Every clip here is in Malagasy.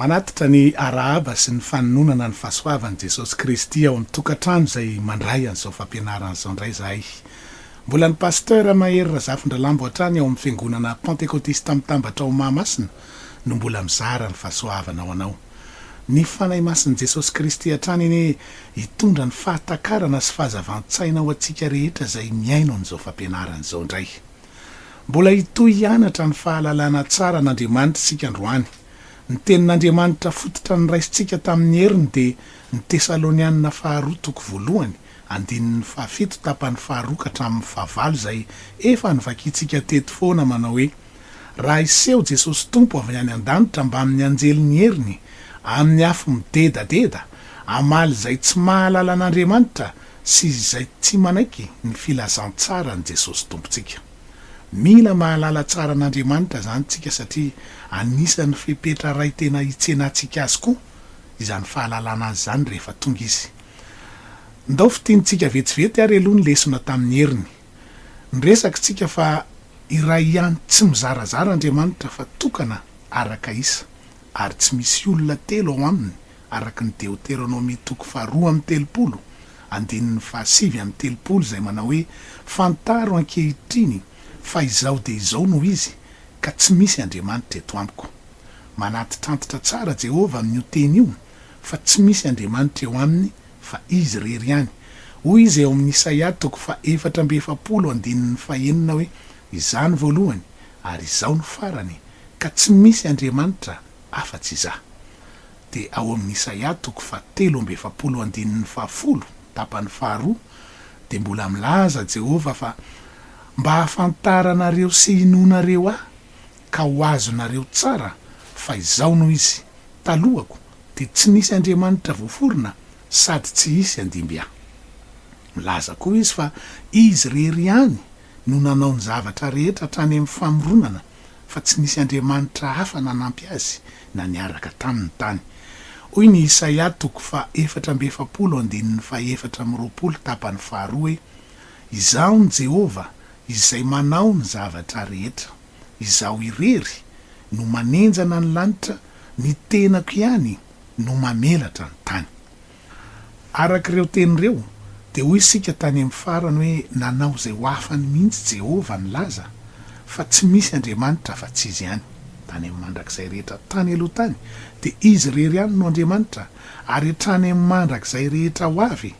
manatitra ny arahaba sy ny fanononana ny fahasoavan'i Jesosy Kristy ao amin'ny tokantrano izay mandray an'izao fampianaran'izao indray zahay. Mbola ny pasteur Mahery Razafindralambo hatrany ao amin'ny fiangonana Pentecôtiste mitambatra ao Mahamasina no mbola mizara ny fahasoavana ao anao. Ny fanahy masin'i Jesosy Kristy hatrany iny hitondra ny fahatakarana sy fahazavantsaina ho antsika rehetra izay miaino an'izao fampianaran'izao indray. Mbola hitohy hianatra ny fahalalana tsara n'Andriamanitra isika androany. Ny tenin'Andriamanitra fototra ny raisintsika tamin'ny heriny dia ny Tesalonianina 2:1 andininy 7 tapany 2 hatramin'ny 9 izay efa nivakiantsika teto foana manao hoe raha iseho Jesosy Tompo avy any an-danitra mba amin'ny anjeliny heriny amin'ny afo midedadeda amaly izay tsy mahalala an'Andriamanitra sy izay tsy manaiky ny filazantsara ny Jesosy Tompontsika. Mila mahalala tsara an'Andriamanitra zany tsika satria anisan'ny fepetra ray tena hitsenantsika azy koa izany fahalalana azy zany rehefa tonga izy. Ndao fitiantsika vetsivety ary aloha ny lesona tamin'ny heriny. Niresaka tsika fa iray ihany tsy mizarazara Andriamanitra fa tokana araka isa ary tsy misy olona telo ao aminy araka ny Deuteronomia 2:30 andininy 7:30 izay manao hoe fantaro ankehitriny fa izao dia izao no izy ka tsy misy Andriamanitra eto amiko. Manatitrantitra tsara Jehova amin'io teny io fa tsy misy Andriamanitra eo aminy fa izy rery ihany. Hoy izy eo amin'ny Isaia 4:7 andininy 9 hoe izany voalohany ary izao ny farany ka tsy misy Andriamanitra afa-tsy izaho. Dia ao amin'ny Isaia 3:7 andininy 10 tapany 2 dia mbola milaza Jehova fa mba hafantaranareo sy hinonareo aho ka ho azonareo tsara fa izao no izy talohako dia tsy nisy Andriamanitra voaforona sady tsy hisy andimby aho. Milaza koa izy fa izy rery ihany no nanao ny zavatra rehetra hatrany amin'ny famoronana fa tsy nisy Andriamanitra hafa nanampy azy na niaraka tamin'ny tany. Hoy ny Isaia 4:20 andininy 4:20 tapany 2 hoe izaho ny Jehova izay manao ny zavatra rehetra, izaho irery no manenjana ny lanitra, ny tenako ihany no mamelatra ny tany. Araka ireo tenireo dia hoy isika tany amin'ny farany hoe nanao izay ho afany mihitsy Jehova nilaza fa tsy misy Andriamanitra fa tsy izy ihany. Tany amin'ny mandrakizay rehetra tany aloha tany dia izy rery ihany no Andriamanitra ary hatrany amin'ny mandrakizay rehetra ho avy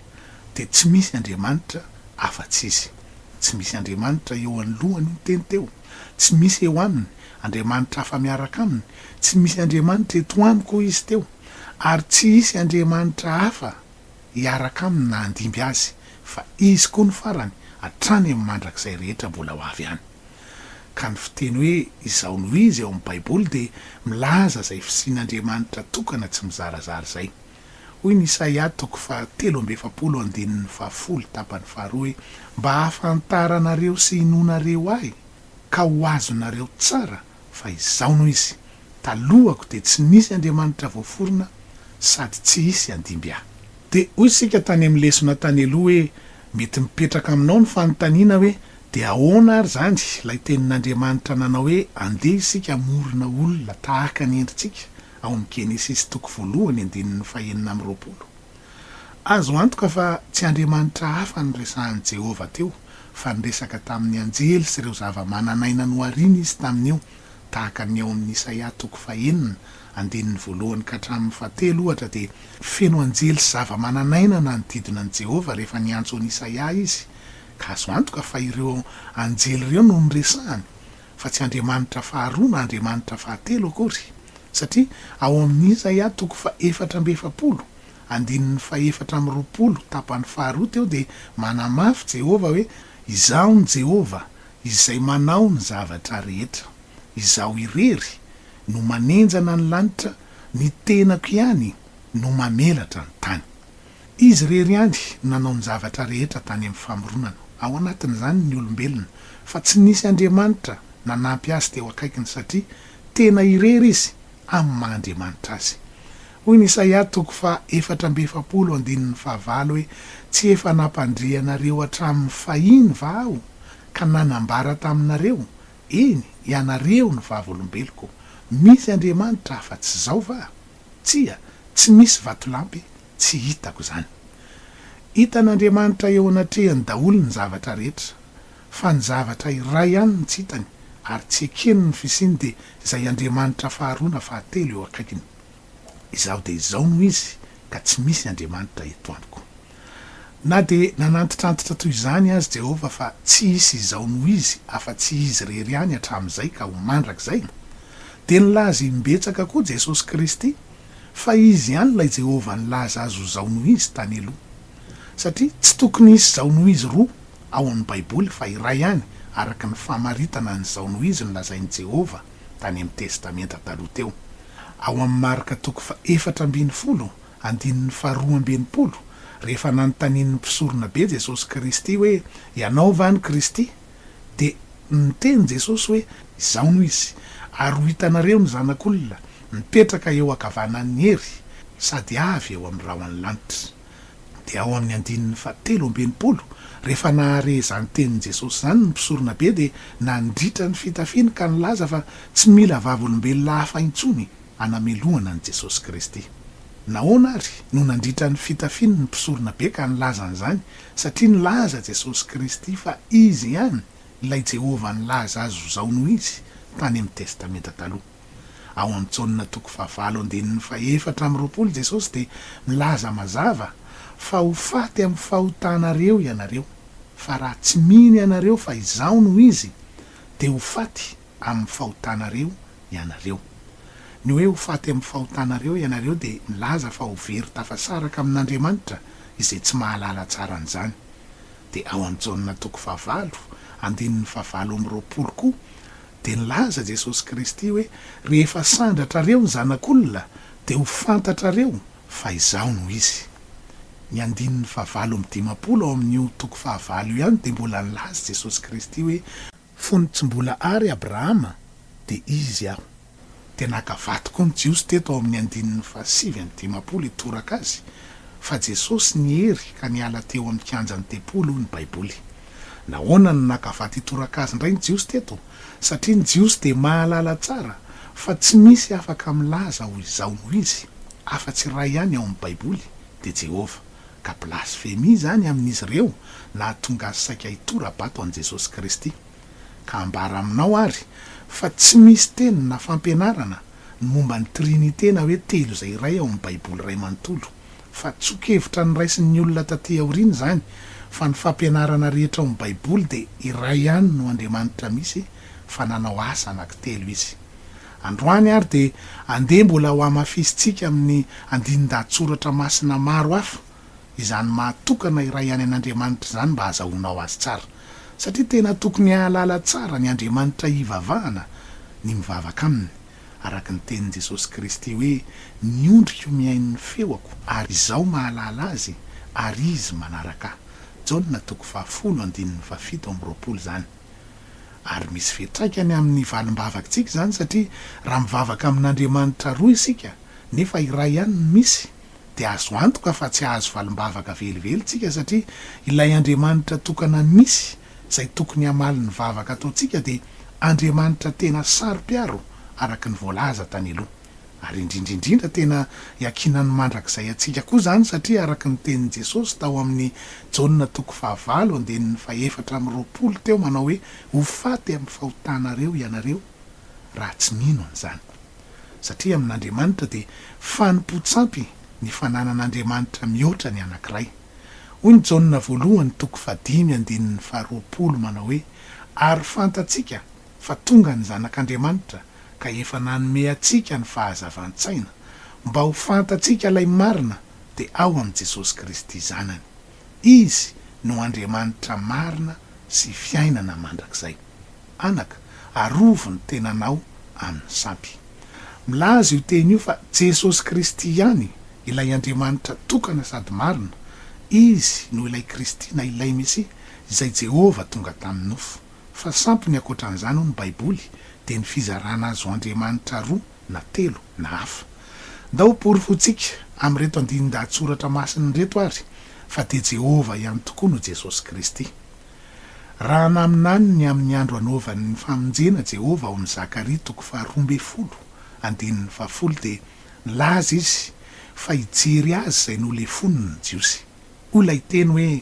dia tsy misy Andriamanitra afa-tsy izy. Tsy misy Andriamanitra eo anoloany ny teny teo, tsy misy eo aminy Andriamanitra hafa miaraka aminy, tsy misy Andriamanitra eto amiko izy teo ary tsy hisy Andriamanitra hafa hiaraka aminy na andimby azy fa izy koa ny farany hatrany amin'ny mandrakizay rehetra mbola ho avy ihany. Ka ny fiteny hoe izao no izy eo amin'ny Baiboly dia milaza izay fisian'Andriamanitra tokana tsy mizarazara izay. Hoy ny Isaia 3:20 andininy 10 tapany 2 hoe mba hafantaranareo sy hinonareo ahy ka ho azonareo tsara fa izao no izy talohako dia tsy nisy Andriamanitra voaforona sady tsy hisy andimby aho. Dia hoy isika tany amin'ny lesona tany aloha hoe mety mipetraka aminao ny fanontaniana hoe dia ahoana ary zany ilay tenin'Andriamanitra nanao hoe andeha isika amorona olona tahaka ny endritsika ao amin'ny Genesis 1 andininy 9:20. Azo antoka fa tsy Andriamanitra hafa ny resahan'i Jehova teo fa niresaka tamin'ny anjely sy ireo zava-mananaina nohariana izy tamin'io tahaka ny ao amin'ny Isaia 4 andininy 1 ka hatramin'ny 7 ohatra dia feno anjely sy zava-mananaina nanodidina an'i Jehova rehefa niantso an'i Isaia izy. Ka azo antoka fa ireo anjely ireo no niresahany fa tsy Andriamanitra faharoa na Andriamanitra fahatelo akory. Satria ao amin'ny Isaia 4:20 andininy 4:20 tapany 2 teo dia manamafy Jehova hoe izaho ny Jehova izay manao ny zavatra rehetra, izaho irery no manenjana ny lanitra, ny tenako ihany no mamelatra ny tany. Izy rery ihany nanao ny zavatra rehetra tany amin'ny famoronana ao anatin'izany ny olombelona fa tsy nisy Andriamanitra nanampy azy teo akaikiny satria tena irery izy amin'ny maha-Andriamanitra azy. Hoy ny Isaia 4:20 andininy 9 hoe tsy efa nampandrianareo hatramin'ny fahiny va aho ka nanambara taminareo eny ianareo ny vavolombeloko misy Andriamanitra afa-tsy izao va? tsia tsy misy vatolampy tsy hitako zany. Hitan'Andriamanitra eo anatrehany daholo ny zavatra rehetra, fa ny zavatra iray ihany ny tsy hitany ary tsy ekeny ny fisiny de izay Andriamanitra faharoana fahatelo eo akaikiny. Izaho de izao no izy ka tsy misy Andriamanitra eto amiko. Na de nanantitrantitra toy izany azy Jehova fa tsy isy izao no izy afa-tsy izy rery ihany hatramin'izay ka ho mandrak'izay, de nilaza imbetsaka koa Jesosy Kristy fa izy ihany lay Jehova nilaza azy ho zao no izy tany aloha, satria tsy tokony isy zao no izy roa ao amin'ny Baiboly fa iray ihany araka ny famaritana ny zao no izy nilazain'i Jehova tany amin'ny testamenta taloha teo. Ao amin'ny Marka 4:40 andininy 2:20 rehefa nanontanian'ny mpisorona be Jesosy Kristy hoe ianao va ny Kristy, de niteny Jesosy hoe izao no izy, ary ho hitanareo ny zanak'olona mipetraka eo ankavanan'ny hery sady avy eo amin'ny rahon'ny lanitra. De ao amin'ny andininy 7:20 rehefa nahare zany tenin'i Jesosy zany ny mpisorona be de nandritra ny fitafiany ka nilaza fa tsy mila vavolombelona hafa intsony anamelohana ny Jesosy Kristy. Nahoana ary no nandritra ny fitafiany ny mpisorona be ka nilaza an'izany, satria nilaza Jesosy Kristy fa izy ihany ilay Jehova nilaza azy ho zao no izy tany amin'ny testamenta taloha. Ao amin'ny Jaonina 4:4 Jesosy de milaza mazava fa ho faty amin'ny fahotanareo ianareo, fa raha tsy mino ianareo fa izao no izy de ho faty amin'ny fahotanareo ianareo. Ny hoe ho faty amin'ny fahotanareo ianareo de milaza fa ho very tafasaraka amin'Andriamanitra izay tsy mahalala tsara an'izany. De ao amin'ny Jaonina 5:20 koa de nilaza Jesosy Kristy hoe rehefa sandratrareo ny zanak'olona de ho fantatrareo fa izao no izy. Ny andininy 5:50 ao amin'io 5 ihany de mbola nilaza Jesosy Kristy hoe fony tsy mbola ary Abrahama de izy aho. De nakavaty koa ny Jiosy teto ao amin'ny andininy 7:50 itoraka azy fa Jesosy nihery ka niala teo amin'ny kianjan'ny tempolo ny Baiboly. Nahoana ny nakavaty itoraka azy indray ny Jiosy teto? Satria ny Jiosy de mahalala tsara fa tsy misy afaka milaza ho izao no izy afa-tsy ray ihany ao amin'ny Baiboly de Jehova, ka blasfemi zany amin'izy ireo na tonga azy saika hitora-bato an Jesosy Kristy. Ka ambara aminao ary fa tsy misy teny na fampianarana ny momba ny Trinité na hoe telo izay iray ao amin'ny Baiboly ray manontolo, fa tsokevitra ny raisin'ny olona taty aoriana zany fa ny fampianarana rehetra ao amin'ny Baiboly de iray ihany no Andriamanitra misy fa nanao asa anankitelo izy. Androany ary de andeha mbola ho amafisitsika amin'ny andinin-dahatsoratra masina maro hafa izany mahatokana iray ihany an'Andriamanitra zany mba hazahoanao azy tsara, satria tena tokony hahalala tsara ny Andriamanitra hivavahana ny mivavaka aminy, araka ny tenin'i Jesosy Kristy hoe niondriko miain'ny feoako ary izao mahalala azy ary izy manaraka. Jaonina 10:7 zany. Ary misy fetraikany amin'ny valim-bavakantsika zany satria raha mivavaka amin'Andriamanitra roa isika nefa iray ihany ny misy de azo antoka fa tsy azo valim-bavaka velively tsika, satria ilay Andriamanitra tokana misy zay tokony hamaly ny vavaka ataotsika de Andriamanitra tena saro-piaro araka ny voalaza tany aloha. Ary indrindrindrindra tena iakinany mandrak'izay atsika koa zany satria araka ny tenin'i Jesosy tao amin'ny Jaonina 5:4 teo manao hoe ho faty amin'ny fahotanareo ianareo raha tsy mino an'izany. Satria amin'Andriamanitra de fanimpotsampy ny fananan'Andriamanitra mihoatra ny anankiray. Hoy ny Jaonina 1:5 manao hoe ary fantatsika fa tonga ny zanak'Andriamanitra ka efa nanome atsika ny fahazavan-tsaina mba ho fantatsika ilay marina de ao am' Jesosy Kristy zanany. Izy no Andriamanitra marina sy fiainana mandrak'izay. Anaka, arovo ny tenanao amin'ny sampy. Milaza io teny io fa Jesosy Kristy ihany ilay Andriamanitra tokana sady marina, izy no ilay Kristina ilay Mesia izay Jehova tonga tamin'ny nofo. Fa sampy ny akoatran'izany ho ny Baiboly de ny fizarana azo Andriamanitra roa na telo na hafa. Ndao porofotsika am'reto andinin-dahatsoratra masiny reto ary fa de Jehova ihany tokoa no Jesosy Kristy. Raha naminany ny amin'ny andro anaovany ny famonjena Jehova ao amin'ny Zakaria 12:20 de Laza izy fa hijery azy zay no le foniny jiosy. Ola iteny hoe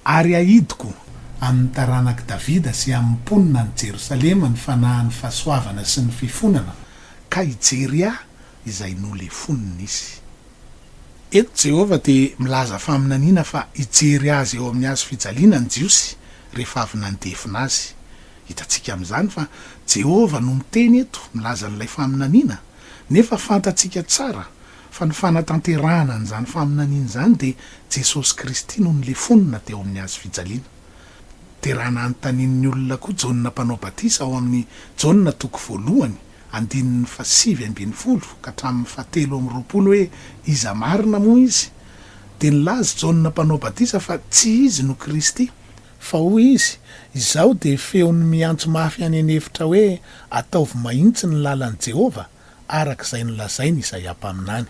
ary ahidiko amin'ny taranaki Davida sy amin'ny mponina ny Jerosalema ny fanahin'ny fahasoavana sy ny fifonana ka hijery izay no le foniny izy. Eto Jehova dia milaza faminaniana fa hijery azy eo amin'ny hazo fijaliana ny jiosy rehefa avy nandefina azy. Hitantsika amin'izany fa Jehova no miteny eto milaza n'ilay faminaniana, nefa fantatsika tsara fa ny fanatanterahana an'izany faminaniana izany dia Jesosy Kristy no le fonina teo amin'ny hazo fijaliana. Terahana anontanian'ny olona koa Jaonina mpanao batisa ao amin'ny Jaonina 1:7-20 ka hatramin'ny 7:20 hoe iza marina moa izy. Dia nilaza Jaonina mpanao batisa fa tsy izy no Kristy, fa hoy izy, izao dia feon'ny miantso mafy any anefitra hoe ataovy mahitsy ny lalan'i Jehova arak'izay nolazainy Isaia mpaminany.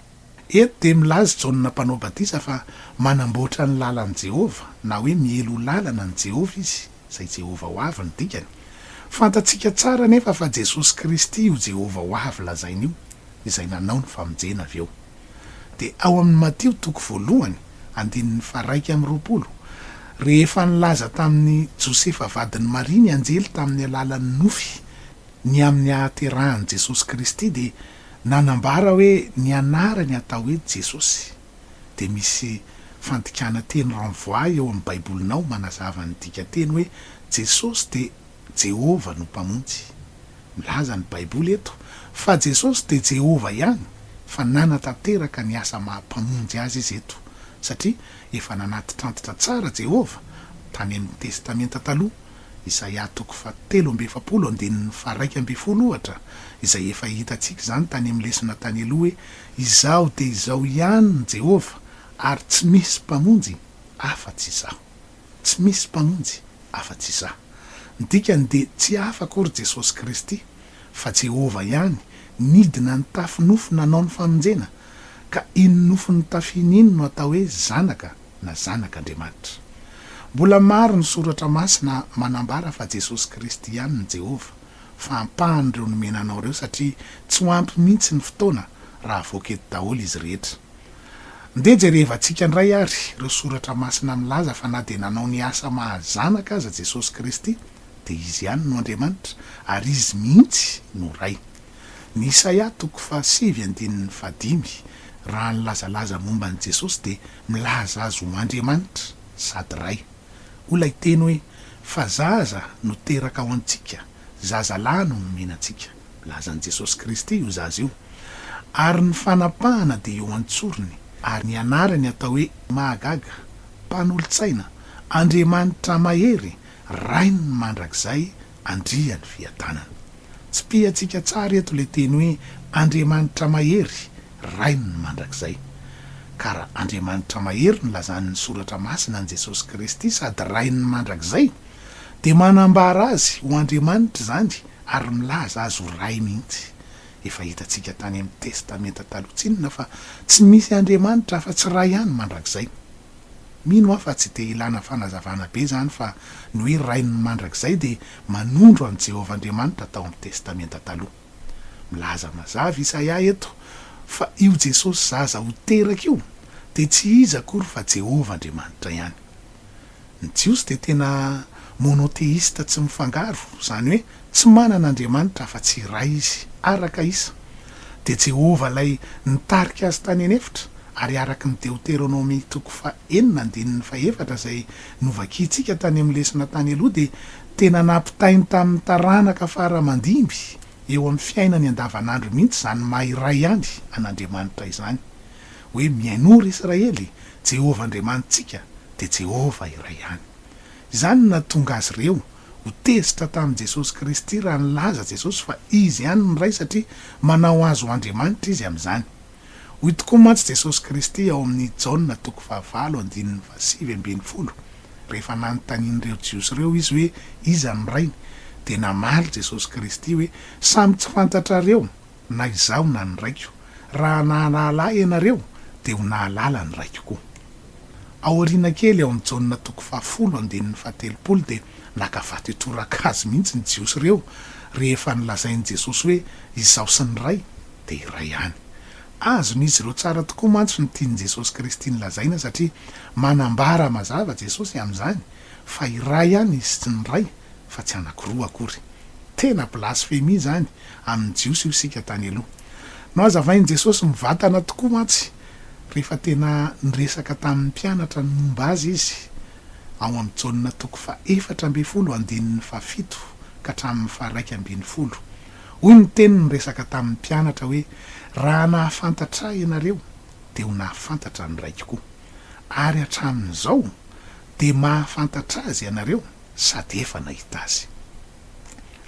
Eto dia milaza Jaonina mpanao batisa fa manamboatra ny lalan'i Jehova na hoe mielo lalana ny Jehova izy, izay Jehova ho avy ny dikany. Fantatsika tsara nefa fa Jesosy Kristy io Jehova ho avy lazainy io, izay nanao ny famonjena avy eo. Dia ao amin'ny Mateo 1:1-20 rehefa nilaza tamin'ny Josefa vadin'ny Maria ny anjely tamin'ny alalan'ny nofy ny amin'ny ahaterahan'i Jesosy Kristy dia nanambara hoe ny anarany atao hoe Jesosy. Dia misy fandikana teny renvoi eo amin'ny baibolinao manazava ny dikateny hoe Jesosy dia Jehova no mpamonjy. Milaza ny baiboly eto fa Jesosy dia Jehova ihany, fa nanatanteraka ny asa mahampamonjy azy izy eto, satria efa nanatitrantitra tsara Jehova tany amin'ny testamenta taloha, Isaia 7:1-1:20 izay efa hitantsika izany tany amin'ny lesona tany aloha hoe izao dia izao ihany ny Jehova ary tsy misy mpamonjy afa-tsy izaho. Tsy misy mpamonjy afa-tsy izaho. Ny dikany dia tsy hafa akory Jesosy Kristy fa Jehova ihany nidina ny tafy nofo nanao ny famonjena, ka iny nofo ny tafiany iny no atao hoe zanaka na zanak'Andriamanitra. Mbola maro ny soratra masina manambara fa Jesosy Kristy ihany ny Jehova, fa ampahan'ireo nomenanao ireo satria tsy ho ampy mihitsy ny fotoana raha voaketo daholo izy rehetra. Ndeha jerevantsika indray ary ireo soratra masina milaza fa na dia nanao ny asa mahazanaka aza Jesosy Kristy dia izy ihany no Andriamanitra ary izy mihitsy no Ray. Ny Isaia 7:5 raha nilazalaza momba ny Jesosy dia milaza azy ho Andriamanitra sady Ray. Ola iteny hoe fa zaza no teraka ao antsika, zazalahy no nomenantsika. Milaza ny Jesosy Kristy io zaza io. Ary ny fanapahana dia eo antsorony, ary ny anarany atao hoe mahagaga, mpanolo-tsaina, Andriamanitra mahery, Rainy ny mandrakizay, andriany fiadanana. Tsy piantsika tsara eto le teny hoe Andriamanitra mahery, Rainy ny mandrakizay. Kara Andriamanitra mahery ny lazan'ny soratra masina ny Jesosy Kristy sady Rainy ny mandrakizay, dia manambara azy ho Andriamanitra izany ary milaza azy ho Ray mihitsy. Efa hitantsika tany amin'ny testamenta taloha tsinona fa tsy misy Andriamanitra afa-tsy Ray ihany mandrakizay. Mino aho fa tsy dia ilana fanazavana be izany fa ny hoe Rainy ny mandrakizay dia manondro an'i Jehova Andriamanitra tao amin'ny testamenta taloha. Milaza mazava Isaia eto fa io Jesosy zaza ho teraka io dia tsy iza akory fa Jehova Andriamanitra ihany. Ny Jiosy dia tena monoteista tsy mifangaro, izany hoe tsy manana Andriamanitra afa-tsy Ray izy, araka isa. Dia Jehova lay nitarika azy tany anefitra ary araka ny Deuteronomia 4:4 izay novakitsika tany amin'ny lesona tany aloha dia tena nampitainy tamin'ny taranaka faramandimby eo amin'ny fiainany andavanandro mihitsy izany maha-Ray ihany an'Andriamanitra izany. Hoe miainora Israely, Jehova Andriamanitsika dia Jehova iray ihany. Izany nahatonga azy ireo ho tezitra tamin'i Jesosy Kristy raha nilaza Jesosy fa izy ihany ny Ray satria manao azy ho Andriamanitra izy amin'izany. Hoy tokoa mantsy Jesosy Kristy ao amin'ny Jaonina 5:7-20 rehefa nanontanian'ireo Jiosy ireo izy hoe iza ny Rainy, dia namaly Jesosy Kristy hoe samy tsy fantatrareo na izaho na ny Raiko, raha nahalala ianareo dia ho nahalala ny Raiko koa. Aoriana kely ao amin'ny Jaonina 5:7 dia nakafaty toraka azy mihitsy ny Jiosy ireo rehefa nilazain'i Jesosy hoe izaho sy ny Ray dia Ray ihany. azon'izy ireo tsara tokoa mantsy ny tiany Jesosy Kristy ny lazaina satria manambara mazava Jesosy amin'izany fa iray ihany izy tsy ny ray fa tsy anakiroa akory. Tena blasfémie zany amin'ny jiosy io sika tany aloha. No azavain' Jesosy mivantana tokoa mantsy rehefa tena niresaka tamin'ny mpianatra ny momba azy izy ao amin'ny jaonina toko 4:17 ka hatramin'ny 1:1. Hoy ny teny niresaka tamin'ny mpianatra hoe raha nahafantatra ianareo dia ho nahafantatra ny raiko koa, ary hatramin'izao dia mahafantatra azy ianareo sady efa nahita azy.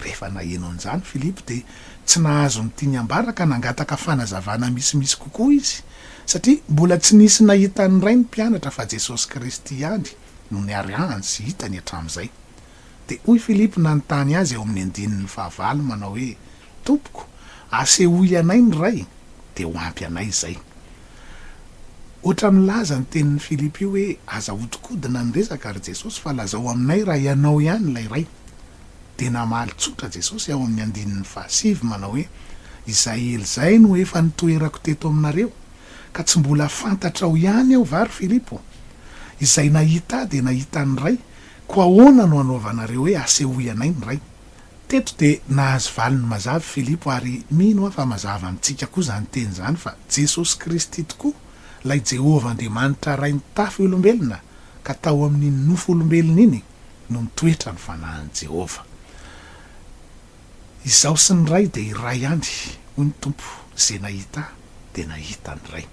Rehefa naheno an'izany Filipo dia tsy nahazo ny tiany ambara ka nangataka fanazavana misimisy kokoa izy satria mbola tsy nisy nahita ny ray ny mpianatra fa Jesosy Kristy ihany no niarahany sy hitany hatramin'izay. Dia hoy Filipo nanontany azy eo amin'ny 9 manao hoe tompoko, asehoy anay ny ray dia ho ampy anay izay. Ohatra milaza ny tenin'ny Filipo io hoe azahodinkodina ny resaka ary Jesosy fa lazao aminay raha ianao ihany ilay ray. Dia namaly tsotra Jesosy ao amin'ny 7 manao hoe izay elizay no efa nitoerako teto aminareo ka tsy mbola fantatrao ihany aho vary Filipo. Izay nahita dia nahita ny ray, ko ahoana no anaovanareo hoe asehoy anay ny ray? Teto dia nahazo valiny mazava Filipo ary mino aho fa mazava amintsika koa zany teny zany fa Jesosy Kristy tokoa lay Jehovah Andriamanitra ray ny tafy olombelona ka tao amin'ny nofo olombelona iny no mitoetra ny fanahin'i Jehovah. Izao sy ny ray dia iray ihany hoy ny tompo, izay nahita dia nahita ny ray.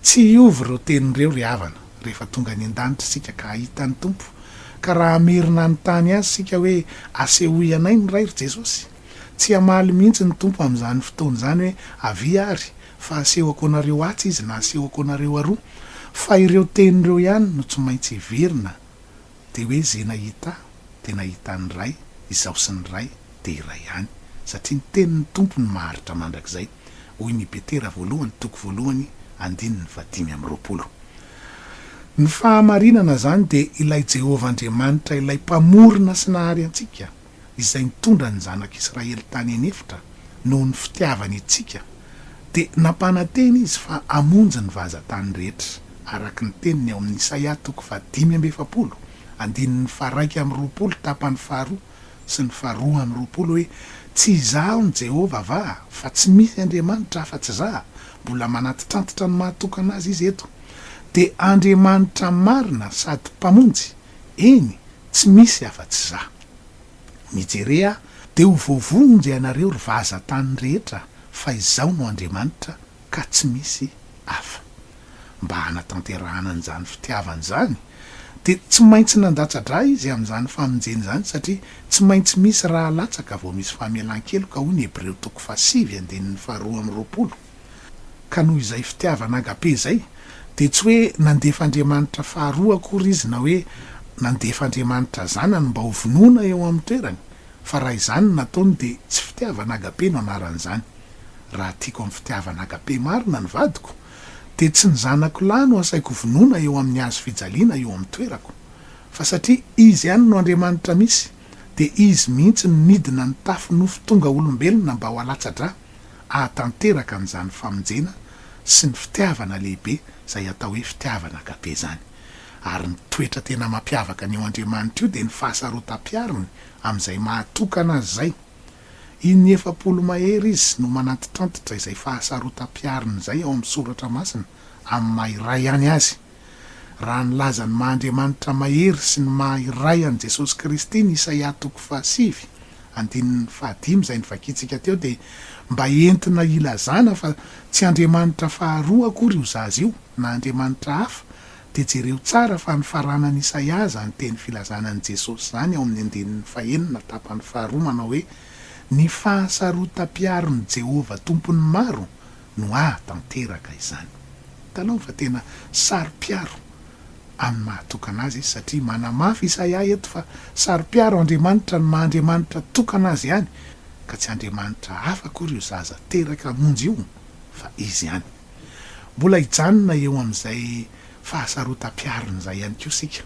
Tsy iovy ireo tenin'ireo ry havana rehefa tonga ny an-danitra sika ka ahita ny tompo, ka raha amerina ny tany azy sika hoe asehoy anay ny ray ry Jesosy, tsy hamaly mihitsy ny tompo amin'izany fotoana izany hoe avy ary fa asehoako anareo atsy izy na asehoako anareo aroa, fa ireo tenin'ireo ihany no tsy maintsy hiverina dia hoe zay nahita dia nahita ny ray, izao sy ny ray dia iray ihany, satria ny tenin'ny tompo ny maharitra mandrakizay. Hoy ny Petera 1:15. Ny fahamarinana zany dia ilay Jehovah Andriamanitra ilay mpamorona sy nahary antsika izay nitondra ny zanak'Israely tany anefitra noho ny fitiavany itsika dia nampananteny izy fa amonjy ny vazatany rehetra araka ny teniny ao amin'ny Isaia 5:20, 1:20 tapany 2 sy ny 2:20 hoe tsy izaho ny Jehovah va fa tsy misy Andriamanitra afa-tsy izaho, mbola manatitrantitra ny mahatokana azy izy eto. Dia Andriamanitra marina sady mpamonjy, eny tsy misy afa-tsy izaho. Mijery aho dia ho voavonjy ianareo ry vazatany rehetra fa izaho no Andriamanitra ka tsy misy hafa. Mba hanatanterahana an'izany fitiavana izany dia tsy maintsy nandatsadra izy amin'izany famonjeny izany satria tsy maintsy misy raha latsaka vao misy famelan-keloka hoy ny Hebreo 7:2. Ka noho izay fitiavana agape izay dia tsy hoe nandefa Andriamanitra faharoa akory izy na hoe nandefa Andriamanitra zanany mba ho vonoina eo amin'ny toerany, fa raha izany nataony dia tsy fitiavana agape no anaran'izany. Raha tiako amin'ny fitiavana agape marina ny vadiko dia tsy ny zanako lahy no asaiko vonoina eo amin'ny hazo fijaliana eo amin'ny toerako, fa satria izy ihany no Andriamanitra misy dia izy mihitsy no nidina ny tafy nofo tonga olombelona mba ho alatsadra ahatanteraka n'izany famonjena sy ny fitiavana lehibe izay atao hoe fitiavana agape zany. Ary ny toetra tena mampiavaka ny eo Andriamanitra io dia ny fahasarotam-piariny amin'izay mahatokana azy izay. Iny 7 mahery izy no manantitrantitra izay fahasarotam-piariny izay ao amin'ny soratra masina amin'ny maha-iray ihany azy. Raha nilaza ny maha-Andriamanitra mahery sy ny maha-iray an'i Jesosy Kristy ny Isaia 5:5, 1:5 izay nivakitsika teo dia mba entina ilazana fa tsy Andriamanitra faharoa akory io zazy io na Andriamanitra hafa, dia jereo tsara fa ny faranany Isaia zany teny filazanan'i Jesosy zany ao amin'ny 9 tapany 2 manao hoe ny fahasarotam-piaron'ny Jehovah tompony maro no ahatanteraka izany. Talao fa tena saro-piaro amin'ny mahatokana azy izy satria manamafy Isaia eto fa saro-piaro Andriamanitra ny maha-Andriamanitra tokana azy ihany, ka tsy Andriamanitra hafa akory io zaza teraka monjy io fa izy ihany. Mbola hijanona eo amin'izay fahasarotam-piarony izay ihany koa sika.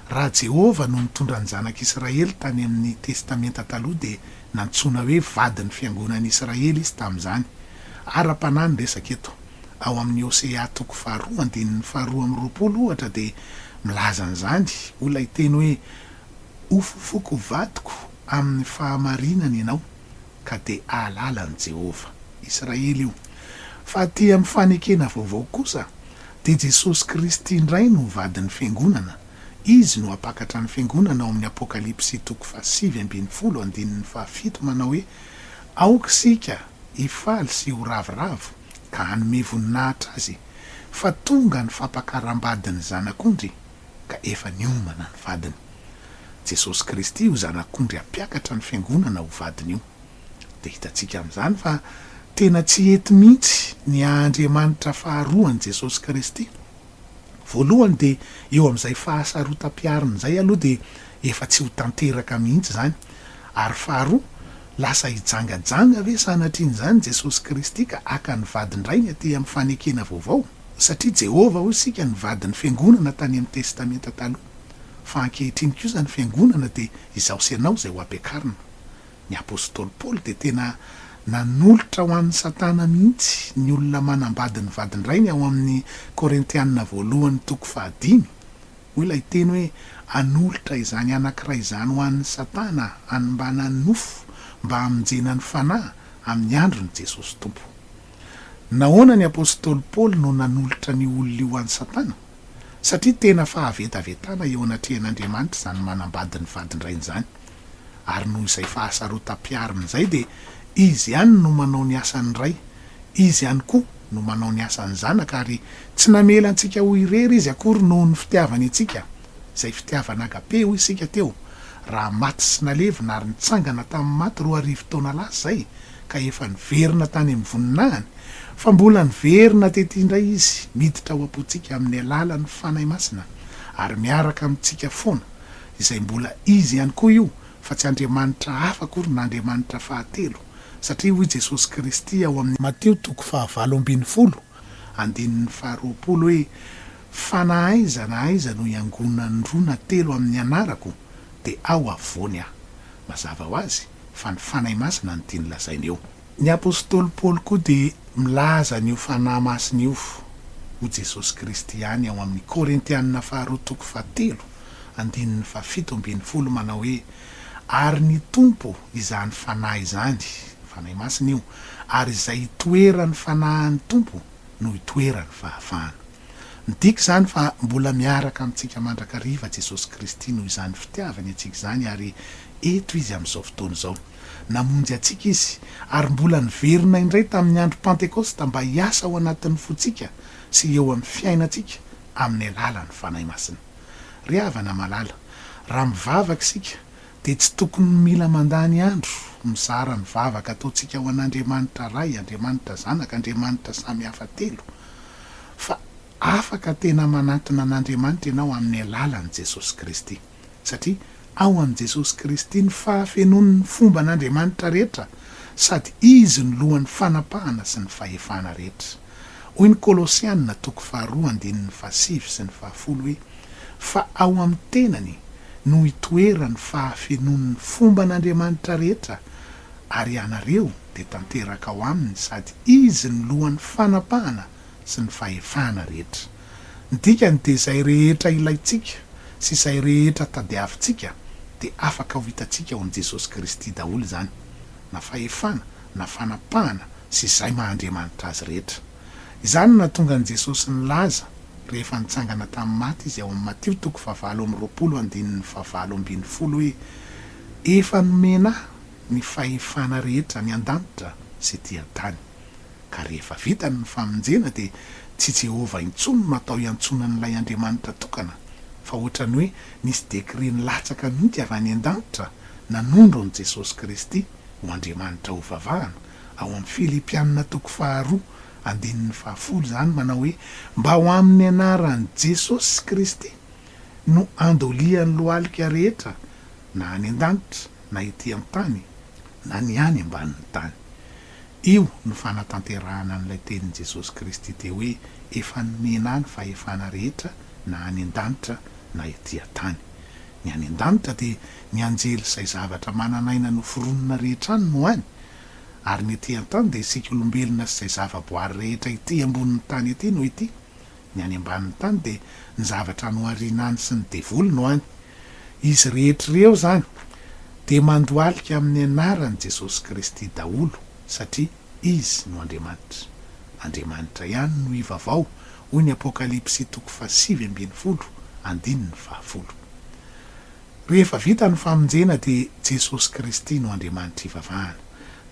Raha Jehovah no nitondra ny zanak'Israely tany amin'ny testamenta taloha dia nantsoina hoe vadin'ny fiangonan'i Israely izy tamin'izany. Ara-panahy ny resaka eto. ao amin'ny Osea toko 2:2 ohatra de milaza an'izany olona iteny hoe ofofoko vadiko amin'ny fahamarinana ianao ka de ahalala an' Jehova. Israely io. Fa aty amin'ny fanekena vaovao kosa de Jesosy Kristy indray no vadin'ny fiangonana. Izy no apakatra ny fiangonana ao amin'ny Apokalipsy toko 7:7 manao hoe aoka sika hifaly sy ho ravoravo ka hanome voninahitra azy fa tonga ny fampakaram-badiny zanak'ondry ka efa niomana ny vadiny. Jesosy Kristy io zanak'ondry apiakatra ny fiangonana ho vadiny io. De hitantsika amin'izany fa tena tsy ety mihitsy ny Andriamanitra faharoan' Jesosy Kristy. Voalohany de eo amin'izay fahasarotam-piariny izay aloha de efa tsy ho tanteraka mihitsy zany. Ary faharoa, lasa hijangajanga ve sanatrian'izany Jesosy Kristy ka aka ny vadindray ny aty amin'ny fanekena vaovao? Satria Jehova hoy isika ny vadin'ny fiangonana tany amin'ny testamenta taloha. Fa ankehitriny kosa ny fiangonana de izao sy ianao izay ho ampiakarina. Ny apôstôly Paoly de tena nanolotra ho an'ny Satana mihitsy ny olona manambady ny vadindrainy ao amin'ny Korintianina 1:5. Olona iteny hoe anolotra izany anankiray izany ho an'ny Satana hanmbana ny nofo mba hamonjena ny fanahy amin'ny andron'i Jesosy Tompo. Nahoana ny apôstôly Paoly no nanolotra ny olona io an'ny Satana? Satria tena fahavetavetana eo anatrehan'Andriamanitra izany manambady ny vadindrainy izany. Ary noho izay fahasarotam-piariny izay de izy ihany no manao ny asan'ny ray, izy ihany koa no manao ny asan'ny zanaka ary tsy namela antsika ho irery izy akory noho ny fitiavany antsika. Izay fitiavana agape hoy isika teo, raha maty sy nalevina ary nitsangana tamin'ny maty 2 taona lasa izay ka efa niverina tany amin'ny voninahiny, fa mbola niverina tetỳ indray izy miditra ho apontsika amin'ny alalan'ny fanahy masina ary miaraka amintsika foana, izay mbola izy ihany koa io fa tsy Andriamanitra hafa akory na Andriamanitra fahatelo. Satria hoy Jesosy Kristy ao amin'ny Mateo toko 7:20 hoe fa na aiza no iangonana ndrona telo amin'ny anarako de ao avoany aho. Mazava ho azy fa ny fanahy masina ny tiany lazainy eo. Ny apôstôly Paoly koa de milaza ny fanahy masina io ho Jesosy Kristy ihany ao amin'ny Korintianina 2:7 manao hoe ary ny tompo izany fanahy izany, fanahy masina io, ary izay itoerany fanahin'ny tompo no itoerany fahafahana. Midika zany fa mbola miaraka amintsika mandrakariva Jesosy Kristy noho izany fitiavany antsika izany ary eto izy amin'izao fotoana izao. Namonjy antsika izy ary mbola niverina indray tamin'ny andro Pentekosta mba hiasa ao anatin'ny fotsika sy eo amin'ny fiainantsika amin'ny alalan'ny fanahy masina. Ry havana malala, raha mivavaka isika de tsy tokony mila mandany andro mizara ny vavaka ataontsika ao an'Andriamanitra ray, Andriamanitra zanaka, Andriamanitra samy hafa telo. Fa afaka tena manantona an'Andriamanitra ianao amin'ny alalan'i Jesosy Kristy. Satria ao amin'i Jesosy Kristy ny fahafenon'ny fomba an'Andriamanitra rehetra sady izy ny lohan'ny fanapahana sy ny fahefana rehetra. Hoy ny Kolosianina toko 2:7 hoe fa ao amin'ny tenany no itoerany fahafenon'ny fomba an'Andriamanitra rehetra ary ianareo de tanteraka ao aminy sady izy ny lohan'ny fanapahana sy ny fahefana rehetra. Ny dikany de izay rehetra ilaitsika sy izay rehetra tadiavintsika de afaka ho hitantsika ao amin'i Jesosy Kristy daholo izany, na fahefana na fanapahana sy izay maha-Andriamanitra azy rehetra. Izany na tonga an' Jesosy nilaza rehefa nitsangana tamin'ny maty izy ao amin'ny Mateo toko 7:20 hoe efa nomena ny fahefana rehetra ny an-danitra sy ty an-tany. Ka rehefa vita ny famonjena de tsy Jehova intsony no natao iantsonan'ilay Andriamanitra tokana, fa ohatrany hoe nisy dekre nilatsaka mihitsy avy any an-danitra nanondro an' Jesosy Kristy ho Andriamanitra ho vavahana. Ao amin'ny Filipianina toko 2:10 zany manao hoe mba ho amin'ny anaran'i Jesosy Kristy no andolian'ny lohalika rehetra na any an-danitra na ety an-tany na ny any ambanin'ny tany. Io no fanatanterahana an'ilay tenin'i Jesosy Kristy te hoe efa nomena ny fahefana rehetra na any an-danitra na ety an-tany. Ny any an-danitra de ny anjely izay zavatra mananaina no foronina rehetra any no any, ary ny ety an-tany de isika olombelona sy zay zavaboary rehetra ity ambonin'ny tany ety no ity ny any ambanin'ny tany de ny zavatra noariana any sy ny devolo no any izy rehetrareo zany de mandoalika amin'ny anaran'i Jesosy Kristy daholo satria izy no Andriamanitra ihany no ivavao hoy ny Apokalipsy 7:10. Rehefa vita ny famonjena de Jesosy Kristy no Andriamanitra ivavahana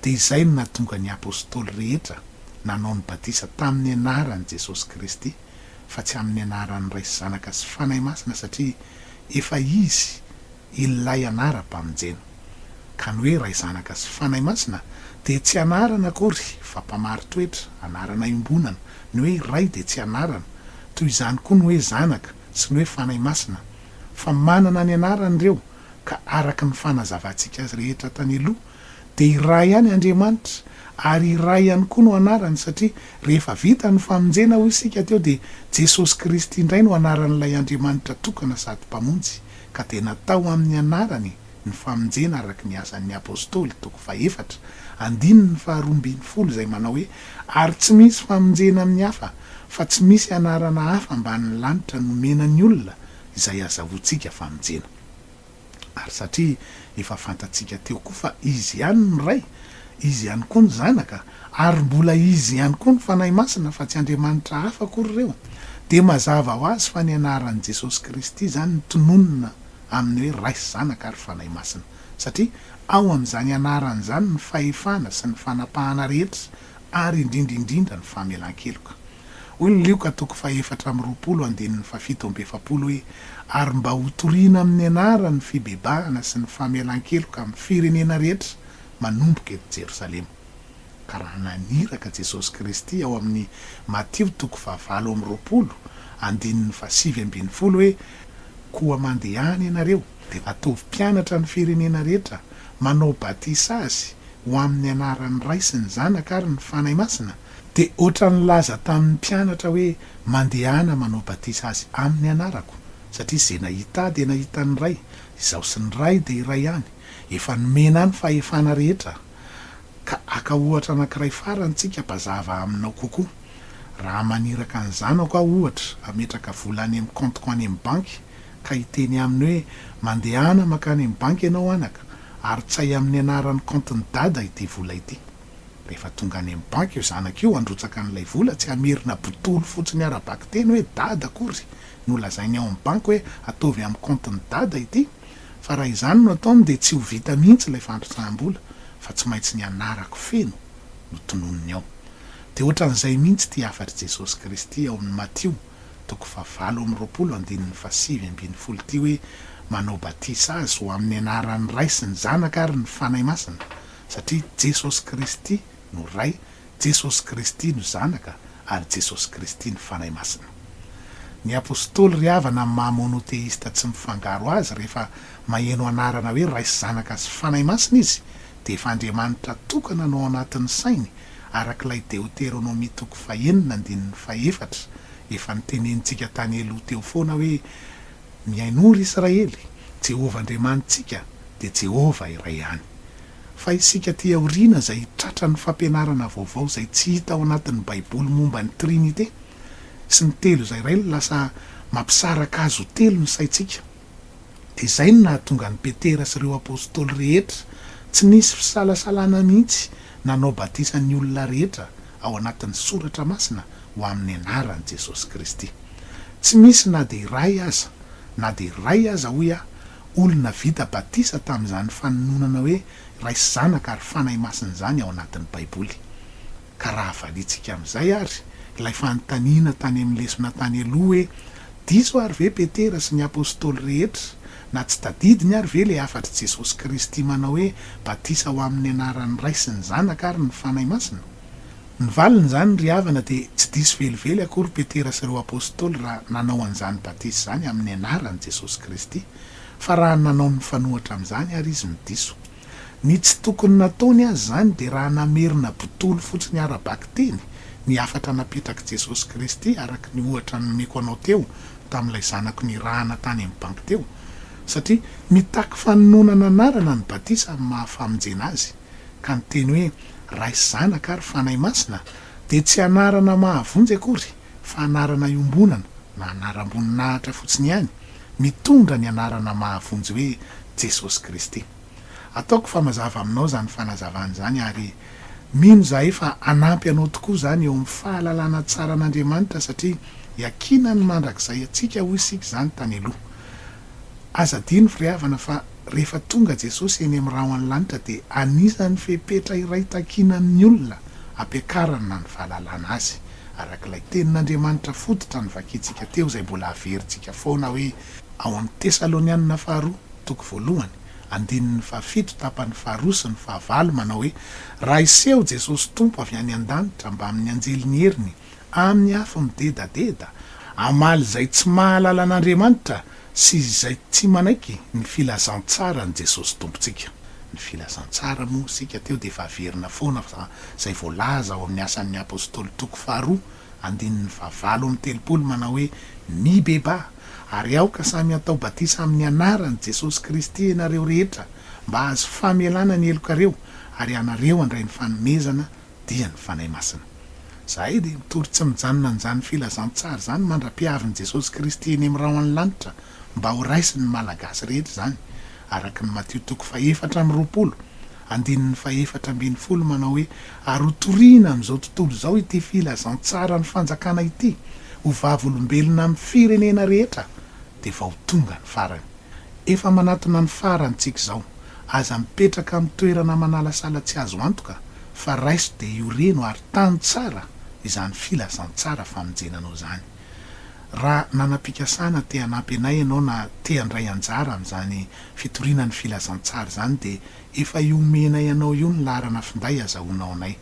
de izay no nahatonga ny apôstôly rehetra nanao ny batisa tamin'ny anaran'i Jesosy Kristy fa tsy amin'ny anaran'ny Ray sy Zanaka sy Fanahy Masina satria efa izy ilay anara-pamonjena ka ny hoe Ray Zanaka sy Fanahy Masina de tsy anarana akory fa mpamaro-toetra anarana iombonana ny hoe Ray de tsy anarana toy izany koa ny hoe Zanaka sy ny hoe Fanahy Masina fa manana ny anaran'ireo ka araka ny fanazavantsika azy rehetra tany aloha de iray ihany Andriamanitra ary iray ihany koa no anarany satria rehefa vita ny famonjena hoy isika teo de Jesosy Kristy indray no anaran'ilay Andriamanitra tokana sady mpamonjy ka de natao amin'ny anarany ny famonjena araky ny asan'ny apôstôly 2:2 zay manao hoe ary tsy misy famonjena amin'ny hafa fa tsy misy anarana hafa ambany lanitra nomenany olona izay azahoantsika famonjena ary satria efa fantatsika teo koa fa izy ihany ny Ray izy ihany koa ny Zanaka ary mbola izy ihany koa ny Fanahy Masina fa tsy Andriamanitra hafa akory ireo de mazava ho azy fa ny anaran'i Jesosy Kristy zany ny tononona amin'ny hoe Ray sy Zanaka ary Fanahy Masina satria ao amin'izany anarany zany ny fahefana sy ny fanapahana rehetra ary indrindraindrindra ny famelan-keloka hoy ny Lioka 4:20 hoe ary mba hotoriana amin'ny anarany fibebahana sy ny famelan-keloka amin'ny firenena rehetra manomboka eto Jerosalema ka raha naniraka Jesosy Kristy ao amin'ny Mateo 20:7 hoe koa mandehany ianareo de atovy mpianatra ny firenena rehetra manao batisa azy ho amin'ny anaran'ny Ray sy ny Zanaka ary ny Fanahy Masina de oatra ny laza tamin'ny mpianatra hoe mandehana manao batisa azy amin'ny anarako satria zay nahita de nahita ny Ray izaho sy ny Ray de iray ihany efa nomena ny fahefana rehetra ka aka ohatra anankiray farantsika bazava aminao kokoa raha maniraka ny zanako aho ohatra ametraka vola any amin'ny compte-ko any amin'ny banky ka hiteny aminy hoe mandehana makany amin'ny banky ianao anaka ary tsay amin'ny anaran'ny compte-ny dada ity vola ity rehefa tonga any amin'ny banky io zanaka io androtsaka n'ilay vola tsy hamerina botolo fotsiny arabaky teny hoe dada akory nolazainy ao amin'ny banky hoe ataovy amin'ny compte-ny dada ity fa raha izany no ataony de tsy ho vita mihitsy ilay fandrotsaham-bola fa tsy maintsy ny anarako feno no tononony ao de ohatran'izay mihitsy ty afatry Jesosy Kristy ao amin'ny Mateo 20:7 ty hoe manao batisa azy ho amin'ny anaran'ny Ray sy ny Zanaka ary ny Fanahy Masina satria Jesosy Kristy no Ray, Jesosy Kristy no Zanaka ary Jesosy Kristy no Fanahy Masina. Ny apôstôly ry havana amin'ny maha-monoteista tsy mifangaro azy rehefa maheno anarana hoe Ray sy Zanaka sy Fanahy Masina izy de efa Andriamanitra tokana no ao anatin'ny sainy arak'ilay Deutéronomie 9:4 efa nitenenitsika tany aloha teo foana hoe miain'ora Israely, Jehovah Andriamanitsika de Jehovah iray ihany. Fa isika ty aoriana zay tratra ny fampianarana vaovao zay tsy hita ao anatin'ny Baiboly momba ny Trinité sy ny telo zay iray lasa mampisaraka azy ho telo ny saitsika. De izay no nahatonga ny Petera sy ireo apôstôly rehetra tsy nisy fisalasalana mihitsy nanao batisan'ny olona rehetra ao anatin'ny soratra masina ho amin'ny anaran'i Jesosy Kristy. Tsy misy na de iray aza hoy olona vita batisa tamin'izany fanononana hoe Ray sy Zanaka ary Fanahy Masina zany ao anatin'ny Baiboly. Ka raha valitsika amin'izay ary ilay fanontaniana tany amin'ny lesona tany aloha hoe diso ary ve Petera sy ny apôstôly rehetra na tsy tadidiny ary ve le afatry Jesosy Kristy manao hoe batisa ho amin'ny anaran'ny Ray sy ny Zanaka ary ny Fanahy Masina? Ny valiny zany ry havana de tsy diso velively akory Petera sy ireo apôstôly raha nanao an'izany batisa zany amin'ny anaran'i Jesosy Kristy, fa raha nanao ny fanohatra amin'izany ary izy midiso. Ny tsy tokony nataony azy zany de raha namerina botolo fotsiny arabaky teny ny afatra napetraky Jesosy Kristy araky ny ohatra nomeko anao teo tamin'ilay zanako ny rahana tany amin'ny banky teo, satria mitaky fanononana anarana ny batisa amin'ny mahafamonjena azy ka ny teny hoe ray sy zanaka ary fanay masina de tsy anarana mahavonjy akory fa anarana iombonana na anaram-boninahitra fotsiny ihany mitondra ny anarana mahavonjy hoe Jesosy Kristy. Ataoko fa mazava aminao zany fanazavana zany ary mino zahay fa anampy anao tokoa zany eo amin'ny fahalalana tsara an'Andriamanitra satria iakinany mandrakizay atsika hoy isika zany tany aloha. Aza dino firiavana fa rehefa tonga Jesosy eny amin'ny rahona lanitra de anisan'ny fepetra iray takinan'ny olona ampiakarana ny fahalalana azy arak'ilay tenin'Andriamanitra fototra ny vakintsika teo zay mbola averintsika foana hoe ao amin'ny Tesalonianina 2:1 andininy 7 tapany 2 sy ny 9 manao hoe raha iseho Jesosy tompo avy any an-danitra mba amin'ny anjeliny heriny amin'ny afo midedadeda amaly zay tsy mahalala an'Andriamanitra sy zay tsy manaiky ny filazantsara ny Jesosy tompontsika. Ny filazantsara moa sika teo de efa averina foana zay voalaza ao amin'ny asan'ny apôstôly 2 andininy 7:30 manao hoe mibeba ary aoka samy atao batisa amin'ny anaran'i Jesosy Kristy ianareo rehetra mba azo famelana ny elokareo ary anareo andray ny fanomezana dia ny fanay masina. Zahay de mitory tsy mijanona an'izany filazantsara zany mandra-piavin'i Jesosy Kristy eny amin'ny rahona lanitra mba ho raisiny ny malagasy rehetra zany araka ny Matteo 4:20 andininy 4:20 manao hoe ary ho toriana amin'izao tontolo zao ity filazantsara ny fanjakana ity ho vavolombelona amin'ny firenena rehetra de va ho tonga ny farany. Efa manatona ny farantsika zao aza mipetraka amin'ny toerana manalasala tsy azo antoka fa raiso de ioreno ary tany tsara izany filazantsara famonjenanao zany. Raha nanam-pikasana te hanampy anay ianao na te handray anjara amin'izany fitorianany filazantsara zany de efa iomenay ianao io ny laharana finday azahoanao anay.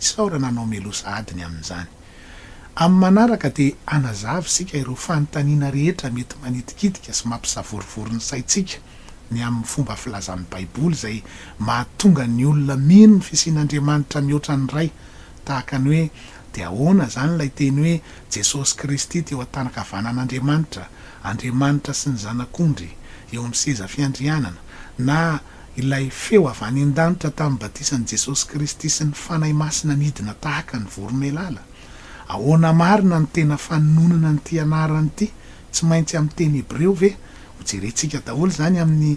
Isaorana anao melosa adiny amin'izany. Amin'ny manaraka de anazavy sika ireo fanontaniana rehetra mety manitikitika sy mampisavorovoro ny saitsika ny amin'ny fomba filazan'ny Baiboly zay mahatonga ny olona mino ny fisian'Andriamanitra mihoatra ny ray tahaka ny hoe de ahoana zany lay teny hoe Jesosy Kristy teo an-tanakavanan'Andriamanitra, Andriamanitra sy ny zanak'ondry eo amin'ny seza fiandrianana na ilay feo avy any an-danitra tamin'ny batisan'i Jesosy Kristy sy ny fanay masina nidina tahaka ny voromailala. Ahoana marina ny tena fanonona ny ty anarany ty tsy maintsy amin'ny teny Hebreo ve ho jerentsika daholo zany amin'ny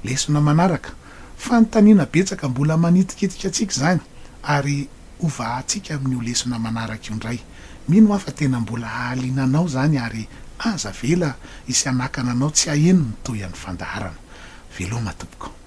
lesona manaraka. Fanontaniana betsaka mbola manitikitika atsika zany ary ovahatsika amin'ny lesona manaraka io ndray. Mino aho fa tena mbola hahalinanao zany ary aza vela isy anakana anao tsy haheno ny toy an'ny fandaharana. Veloma tompoko.